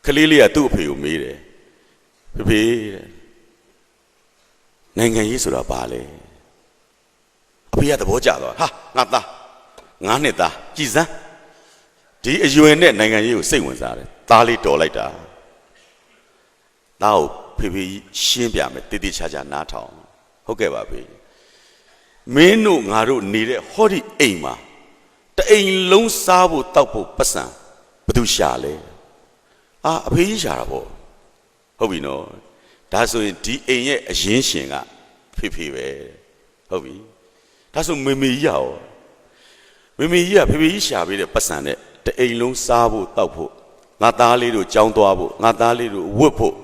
ကလေးလေးကသူ့အဖေကိုမေးတယ်ဖေဖေနိုင်ငံရေးဆိုတာဘာလဲအဖေကသဘောကျသွားဟာငါသား9 နှစ်သားကြည်စမ်းဒီအရွယ်နဲ့နိုင်ငံရေးကိုစိတ်ဝင်စားတယ်သားလေးတော်လိုက်တာသားကိုဖေဖေရှင်းပြမယ်တေးသေးချာချာနားထောင်ဟုတ်ကဲ့ပါဖေမင်းတို့ငါတို့နေတဲ့ဟောဒီအိမ်မှာတအိမ်လုံးစားဖို့တောက်ဖို့ပတ်စံဘသူရှာလဲအဖေကြီးရှာတာပေါ့ဟုတ်ပြီနော်ဒါဆိုရင်ဒီအိမ်ရဲ့အရင်းရှင်ကဖေဖေပဲဟုတ်ပြီဒါဆိုမေမေကြီးရောမေမေကြီးကဖေဖေကြီးရှာပေးတဲ့ပတ်စံနဲ့တအိမ်လုံးစားဖို့တောက်ဖို့ငါသားလေးတို့ကြောင်းသွားဖို့ငါသားလေးတို့ဝတ်ဖို့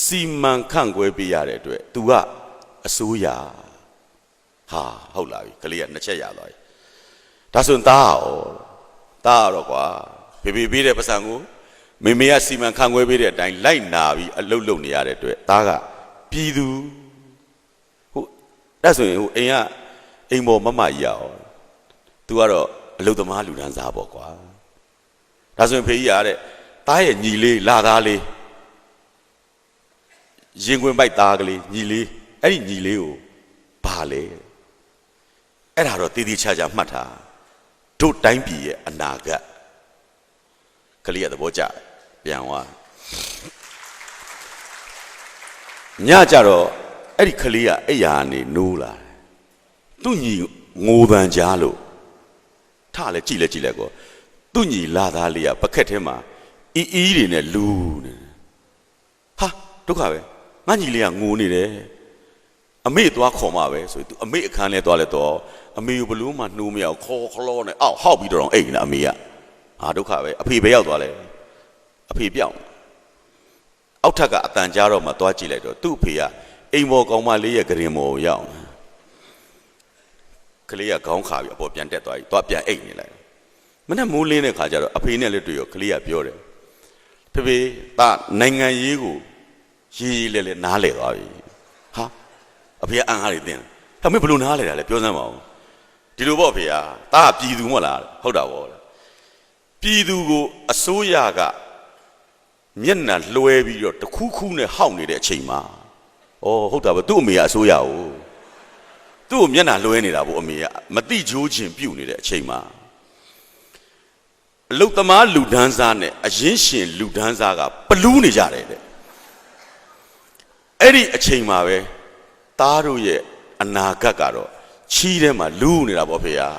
စီမံခန့်ခွဲပေးရတဲ့အတွက် तू ကအစိုးရဟာဟုတ်လာပြီကလေးက2ချက်ရသွားပြီဒါဆိုရင်သားတော့ကွာဖေဖေပေးတဲ့ပတ်စံကိုမေမေကစီမံခန့်ခွဲပေးတဲ့အတိုင်းလိုက်နာပြီးအလုပ်လုပ်နေရတဲ့အတွက်သားကပြည်သူဟုတ်ဒါဆိုရင်ဟိုအိမ်ပေါ်မမကြီးရအောင် तू ကတော့အလုပ်သမားလူဒန်းစားပေါ့ကွာဒါဆိုရင်ဖေကြီးရတဲ့သားရဲ့ညီလေးလာသားလေးရင်ခွင်ပိုက်သားကလေးညီလေးအဲ့ဒီညီလေးကိုဘာလဲအဲ့ဒါတော့တည်တည်ချာချာမှတ်ထားတို့တိုင်းပြည်ရဲ့အနာဂတ်ကလေးရသဘောကျပြန်သွားညကြတော့အဲ့ဒီကလေးကအဲ့ရာနေနိုးလာသူ့ညီငိုတန်ကြားလို့ထလဲကြည့်လဲကောသူ့ညီလာသားလေးကပကက်ထဲမှာအီးတွေနဲ့လူနေဟာဒုက္ခပဲငါညီလေးကငိုနေတယ်အမေသွားခေါ်မှာပဲဆိုသူအမေအခန်းလဲသွားလဲတော့အမေကိုဘလို့မှနှိုးမရအောင်ခေါ်ခလောနဲ့အောက်ဟောက်ပြီးတော့အိမ်နေအမေကဒုက္ခပဲအဖေပဲရောက်သွားလဲအဖေပြောင်းအောက်ထက်ကအတန်ကြားတော့မှသွားကြည့်လိုက်တော့သူ့အဖေကအိမ်ပေါ်ကောင်မလေးရဲ့ဂရင်မော်ကိုရောက်ကလေးကခေါင်းခါပြီးအပေါ်ပြန်တက်သွားပြီသွားပြန်အိမ်နေလိုက်မနဲ့မိုးလင်းတဲ့ခါကျတော့အဖေနဲ့လည်းတွေ့ရောကလေးကပြောတယ်ဖေဖေသားနိုင်ငံရေးကိုရေးလဲနားလဲသွားပြီဟာအဖေကအံ့အားတွေတင်ဟာမင်းဘလို့နားလဲတာလဲပြောစမ်းပါဦးဒီလိုပေါ့ဖေကသားကပြည်သူမဟုတ်လားဟုတ်တာပေါ့ပြည်သူကိုအစိုးရကမျက်နှာလွှဲပြီးတော့တခုခုနဲ့ဟောက်နေတဲ့အချိန်မှာဟုတ်တာပဲသူ့အမေကအစိုးရကိုသူ့ကိုမျက်နှာလွှဲနေတာပေါ့အမေကမတိကျိုးခြင်းပြုတ်နေတဲ့အချိန်မှာအလုတ်သမားလူဒန်းစားနဲ့အရင်ရှင်လူဒန်းစားကပလူးနေကြတယ်တဲ့အဲ့ဒီအချိန်မှာပဲသားတို့ရဲ့အနာဂတ်ကတော့ချီးထဲမှာလူးနေတာပေါ့ဖေဟာ